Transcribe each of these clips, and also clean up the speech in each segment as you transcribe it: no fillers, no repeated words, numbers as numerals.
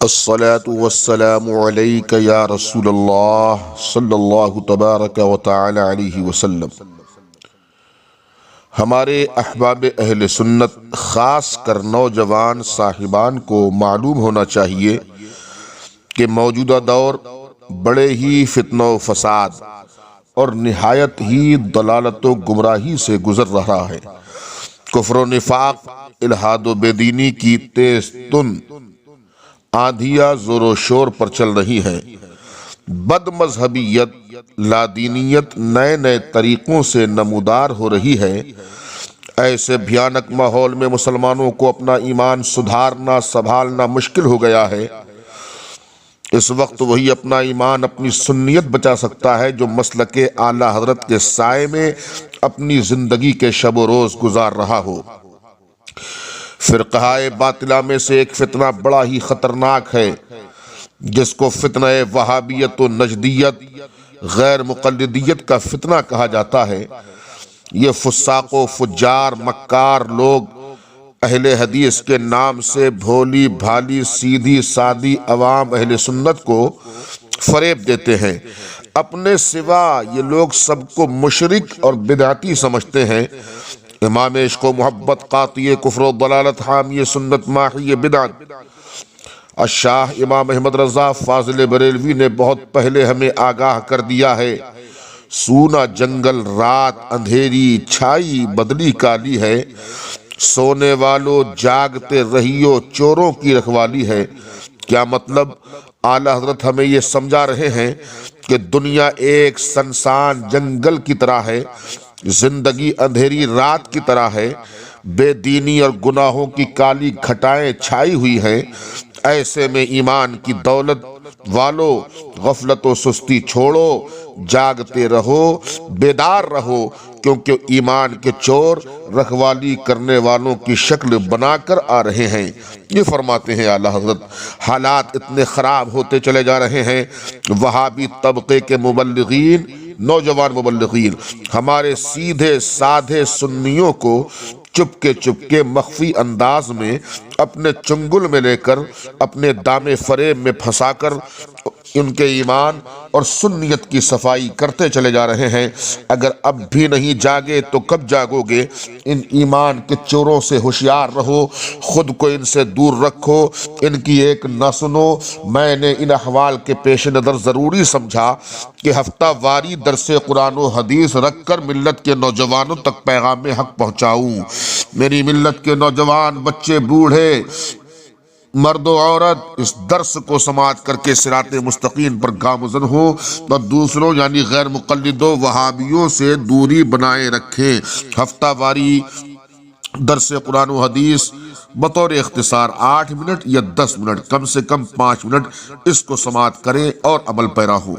الصلاة والسلام علیک یا رسول اللہ صلی اللہ تبارک و تعالی علیہ وسلم۔ ہمارے احباب اہل سنت خاص کر نوجوان صاحبان کو معلوم ہونا چاہیے کہ موجودہ دور بڑے ہی فتنہ و فساد اور نہایت ہی ضلالت و گمراہی سے گزر رہا ہے۔ کفر و نفاق، الحاد و بے دینی کی تیز تن آندھیاں زور و شور پر چل رہی ہیں۔ بد مذہبیت، لادینیت نئے نئے طریقوں سے نمودار ہو رہی ہے۔ ایسے بھیانک ماحول میں مسلمانوں کو اپنا ایمان سدھارنا سنبھالنا مشکل ہو گیا ہے۔ اس وقت وہی اپنا ایمان، اپنی سنیت بچا سکتا ہے جو مسلک اعلی حضرت کے سائے میں اپنی زندگی کے شب و روز گزار رہا ہو۔ فرقہ باطلہ میں سے ایک فتنہ بڑا ہی خطرناک ہے جس کو فتنہ وہابیت و نجدیت، غیر مقلدیت کا فتنہ کہا جاتا ہے۔ یہ فساق و فجار مکار لوگ اہل حدیث کے نام سے بھولی بھالی سیدھی سادی عوام اہل سنت کو فریب دیتے ہیں۔ اپنے سوا یہ لوگ سب کو مشرک اور بدعتی سمجھتے ہیں۔ امام عشق و محبت، قاطع کفر و ضلالت، حامی سنت، ماحی بدعت الشاہ امام احمد رضا فاضل بریلوی نے بہت پہلے ہمیں آگاہ کر دیا ہے۔ سونا جنگل رات اندھیری چھائی بدلی کالی ہے، سونے والو جاگتے رہیو چوروں کی رکھوالی ہے۔ کیا مطلب؟ اعلی حضرت ہمیں یہ سمجھا رہے ہیں کہ دنیا ایک سنسان جنگل کی طرح ہے، زندگی اندھیری رات کی طرح ہے، بے دینی اور گناہوں کی کالی گھٹائیں چھائی ہوئی ہیں۔ ایسے میں ایمان کی دولت والو غفلت و سستی چھوڑو، جاگتے رہو، بیدار رہو، کیونکہ ایمان کے چور رکھوالی کرنے والوں کی شکل بنا کر آ رہے ہیں۔ یہ فرماتے ہیں اعلی حضرت۔ حالات اتنے خراب ہوتے چلے جا رہے ہیں، وہابی طبقے کے مبلغین، نوجوان مبلغین ہمارے سیدھے سادھے سنیوں کو چپکے مخفی انداز میں اپنے چنگل میں لے کر اپنے دام فریب میں پھنسا کر ان کے ایمان اور سنیت کی صفائی کرتے چلے جا رہے ہیں۔ اگر اب بھی نہیں جاگے تو کب جاگو گے؟ ان ایمان کے چوروں سے ہوشیار رہو، خود کو ان سے دور رکھو، ان کی ایک نہ سنو۔ میں نے ان احوال کے پیش نظر ضروری سمجھا کہ ہفتہ واری درس قرآن و حدیث رکھ کر ملت کے نوجوانوں تک پیغام حق پہنچاؤں۔ میری ملت کے نوجوان، بچے، بوڑھے، مرد و عورت اس درس کو سماعت کر کے صراط مستقیم پر گامزن ہو اور دوسروں یعنی غیر مقلدوں وہابیوں سے دوری بنائے رکھیں۔ ہفتہ واری درس قرآن و حدیث بطور اختصار 8 منٹ یا 10 منٹ، کم سے کم 5 منٹ اس کو سماعت کریں اور عمل پیرا ہو۔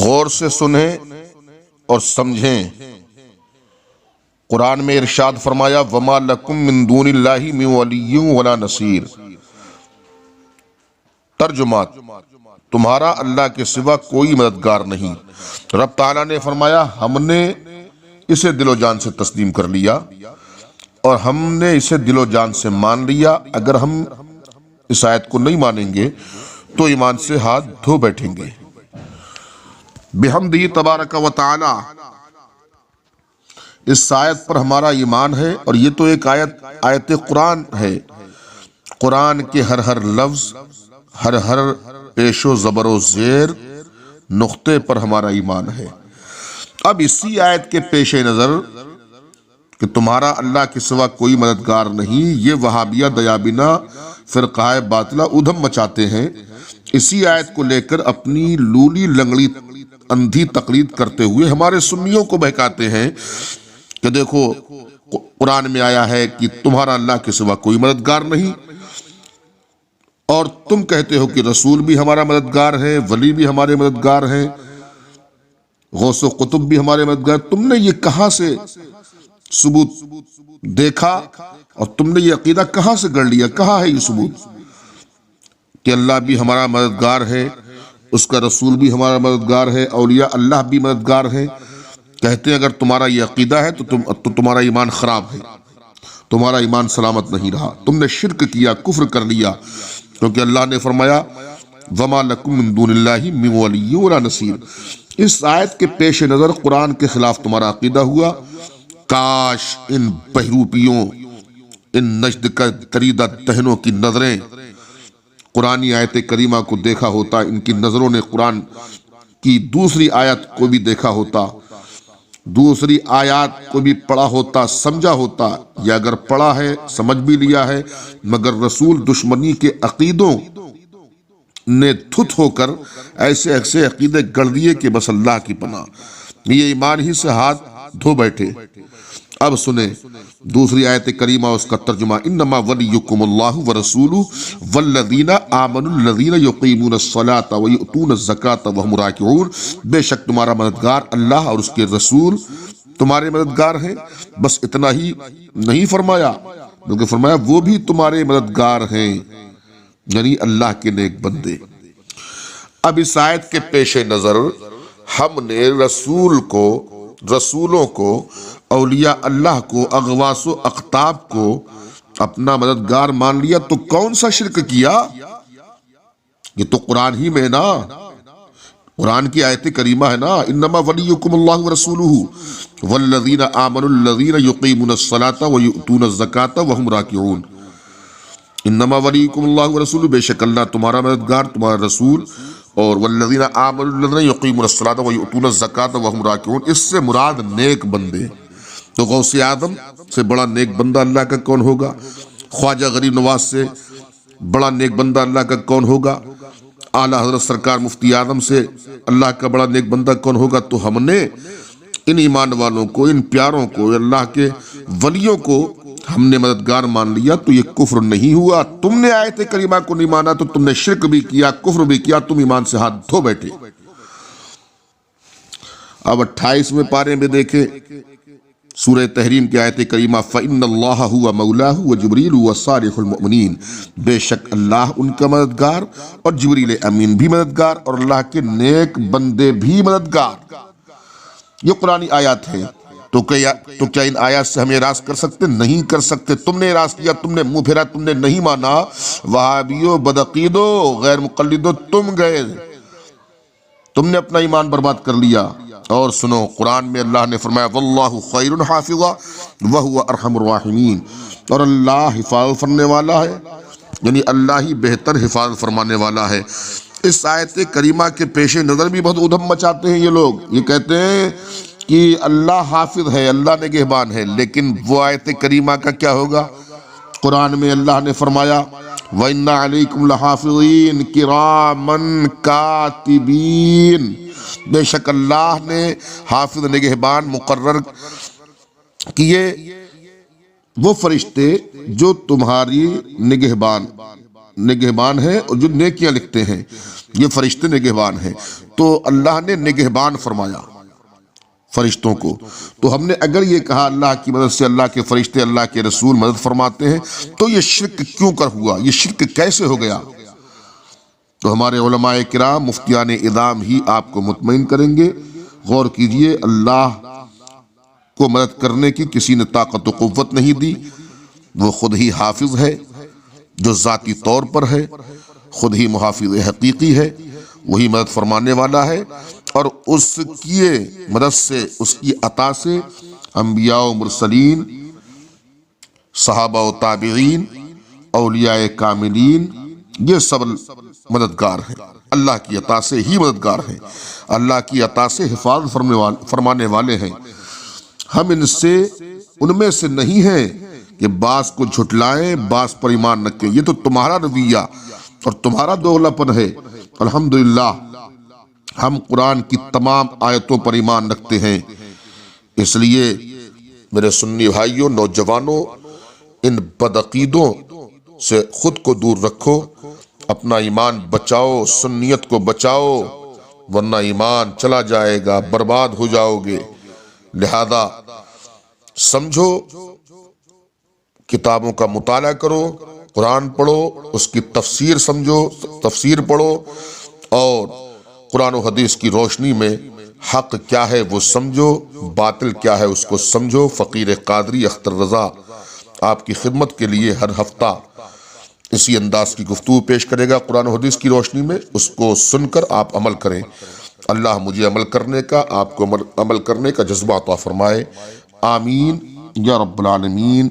غور سے سنیں اور سمجھیں۔ قرآن میں ارشاد فرمایا وَمَا لَكُم مِّن دُونِ اللَّهِ مِن وَلِيٍّ وَلَا نَصِيرٍ۔ ترجمات: تمہارا اللہ کے سوا کوئی مددگار نہیں۔ رب تعالیٰ نے فرمایا ہم نے اسے دل و جان سے تسلیم کر لیا اور ہم نے اسے دل و جان سے مان لیا۔ اگر ہم اس آیت کو نہیں مانیں گے تو ایمان سے ہاتھ دھو بیٹھیں گے۔ بحمدہ تبارک و تعالی، اس آیت پر ہمارا ایمان ہے، اور یہ تو ایک آیت قرآن ہے۔ قرآن کے ہر لفظ، ہر پیش و زبر و زیر نقطے پر ہمارا ایمان ہے۔ اب اسی آیت کے پیش نظر کہ تمہارا اللہ کے سوا کوئی مددگار نہیں، یہ وہابیہ دیابینا فرقہ باطلہ ادھم مچاتے ہیں۔ اسی آیت کو لے کر اپنی لولی لنگڑی اندھی تقلید کرتے ہوئے ہمارے سنیوں کو بہکاتے ہیں کہ دیکھو قرآن میں آیا ہے کہ تمہارا اللہ کے سوا کوئی مددگار نہیں، اور تم کہتے ہو کہ رسول بھی ہمارا مددگار ہے، ولی بھی ہمارے مددگار ہیں، غوث و قطب بھی ہمارے مددگار۔ تم نے یہ کہاں سے ثبوت دیکھا اور تم نے یہ عقیدہ کہاں سے گڑھ لیا؟ کہاں ہے یہ ثبوت کہ اللہ بھی ہمارا مددگار ہے، اس کا رسول بھی ہمارا مددگار ہے، اولیاء اللہ بھی مددگار ہیں؟ کہتے ہیں اگر تمہارا یہ عقیدہ ہے تو تمہارا ایمان خراب ہے، تمہارا ایمان سلامت نہیں رہا، تم نے شرک کیا، کفر کر لیا۔ کیونکہ اللہ نے فرمایا وَمَا لَكُم مِّن دُونِ اللَّهِ مِن وَلِيٍّ وَلَا نَصِيرٍ۔ اس آیت کے پیش نظر قرآن کے خلاف تمہارا عقیدہ ہوا، کاش ان بہروپیوں، ان نجد کا دریدہ دہنوں کی نظریں قرآنی آیت کریمہ کو دیکھا ہوتا، ان کی نظروں نے قرآن کی دوسری آیت کو بھی دیکھا ہوتا، دوسری آیات کو بھی پڑھا ہوتا، سمجھا ہوتا، یا اگر پڑھا ہے سمجھ بھی لیا ہے مگر رسول دشمنی کے عقیدوں نے دھت ہو کر ایسے ایسے عقیدے گڑ دیے کہ بس اللہ کی پناہ، یہ ایمان ہی سے ہاتھ دھو بیٹھے۔ اب سنیں دوسری آیت کریمہ، اس کا ترجمہ، انما ولیکم اللہ ورسولہ والذین آمنوا الذین یقیمون الصلاۃ ویؤتون الزکاۃ وہم راکعون۔ بے شک تمہارا مددگار اللہ اور اس کے رسول تمہارے مددگار ہیں۔ بس اتنا ہی نہیں فرمایا بلکہ فرمایا وہ بھی تمہارے مددگار ہیں، یعنی اللہ کے نیک بندے۔ اب اس آیت کے پیش نظر ہم نے رسولوں کو، اولیاء اللہ کو، اغواث و اقطاب کو اپنا مددگار مان لیا تو کون سا شرک کیا؟ یہ تو قرآن ہی میں ہے نا، قرآن کی آیت کریمہ ہے نا، انما ولیکم اللہ ورسولہ والذین آمنوا الذین یقیمون الصلاۃ ویؤتون الزکاۃ وہم راکعون۔ انما ولیکم اللہ ورسولہ، بے شک اللہ تمہارا مددگار، تمہارا رسول، اور والذین آمنوا الذین یقیمون الصلاۃ ویؤتون الزکاۃ وہم راکعون، اس سے مراد نیک بندے۔ تو غوث اعظم سے بڑا نیک بندہ اللہ کا کون ہوگا؟ خواجہ غریب نواز سے بڑا نیک بندہ اللہ کا کون ہوگا؟ اعلیٰ حضرت سرکار مفتی اعظم سے اللہ کا بڑا نیک بندہ کون ہوگا؟ تو ہم نے ان ایمان والوں کو، ان پیاروں کو، اللہ کے ولیوں کو ہم نے مددگار مان لیا تو یہ کفر نہیں ہوا۔ تم نے آیت کریمہ کو نہیں مانا تو تم نے شرک بھی کیا، کفر بھی کیا، تم ایمان سے ہاتھ دھو بیٹھے۔ اب 28ویں پارے میں دیکھیں سورہ تحریم کی آیت کریمہ، فَإِنَّ اللَّهَ هُوَ مَوْلَاهُ وَجِبْرِيلُ وَصَالِحُ الْمُؤْمِنِينَ، بے شک اللہ ان کا مددگار اور جبریل امین بھی مددگار اور اللہ کے نیک بندے بھی مددگار۔ یہ قرآنی آیات ہیں، تو کیا ان آیات سے ہم اعراض کر سکتے؟ نہیں کر سکتے۔ تم نے اعراض کیا، تم نے منہ پھیرا، تم نے نہیں مانا، وہابیو، بدعقیدو، غیر مقلدو، تم گئے، تم نے اپنا ایمان برباد کر لیا۔ اور سنو قرآن میں اللہ نے فرمایا واللہ خیر حافظا وہو ارحم الراحمین، اور اللہ حفاظت فرمانے والا ہے، یعنی اللہ ہی بہتر حفاظت فرمانے والا ہے۔ اس آیت کریمہ کے پیش نظر بھی بہت ادھم مچاتے ہیں یہ لوگ، یہ کہتے ہیں کہ اللہ حافظ ہے، اللہ نگہبان ہے، لیکن وہ آیت کریمہ کا کیا ہوگا؟ قرآن میں اللہ نے فرمایا وَإِنَّ عَلَيْكُمْ لَحَافِظِينَ كِرَامًا كَاتِبِينَ، بے شک اللہ نے حافظ نگہبان مقرر کیے، وہ فرشتے جو تمہاری نگہبان ہیں اور جو نیکیاں لکھتے ہیں، یہ فرشتے نگہبان ہیں۔ تو اللہ نے نگہبان فرمایا فرشتوں کو، تو ہم نے اگر یہ کہا اللہ کی مدد سے اللہ کے فرشتے، اللہ کے رسول مدد فرماتے ہیں، تو یہ شرک کیوں کر ہوا؟ یہ شرک کیسے ہو گیا؟ تو ہمارے علماء کرام، مفتیان اعظام ہی آپ کو مطمئن کریں گے۔ غور کیجئے، اللہ کو مدد کرنے کی کسی نے طاقت و قوت نہیں دی، وہ خود ہی حافظ ہے جو ذاتی طور پر ہے، خود ہی محافظ حقیقی ہے، وہی مدد فرمانے والا ہے، اور اس کی مدد سے، اس کی عطا سے انبیاء و مرسلین، صحابہ و تابعین، اولیاء کاملین، یہ سب مددگار ہیں، اللہ کی عطا سے ہی مددگار ہیں، اللہ کی عطا سے حفاظت فرمانے والے ہیں۔ ہم ان میں سے نہیں ہیں کہ بعض کو جھٹلائیں، بعض پر ایمان رکھیں، یہ تو تمہارا رویہ اور تمہارا دوغلاپن ہے۔ الحمدللہ ہم قرآن کی تمام آیتوں پر ایمان رکھتے ہیں، اس لیے میرے سنی بھائیوں، نوجوانوں، ان بدعقیدوں سے خود کو دور رکھو، اپنا ایمان بچاؤ، سنیت کو بچاؤ، ورنہ ایمان چلا جائے گا، برباد ہو جاؤ گے۔ لہذا سمجھو، کتابوں کا مطالعہ کرو، قرآن پڑھو، اس کی تفسیر سمجھو، تفسیر پڑھو، اور قرآن و حدیث کی روشنی میں حق کیا ہے وہ سمجھو، باطل کیا ہے اس کو سمجھو۔ فقیر قادری اختر رضا آپ کی خدمت کے لیے ہر ہفتہ اسی انداز کی گفتگو پیش کرے گا قرآن و حدیث کی روشنی میں، اس کو سن کر آپ عمل کریں۔ اللہ مجھے عمل کرنے کا، آپ کو عمل کرنے کا جذبہ عطا فرمائے، آمین یا رب العالمین۔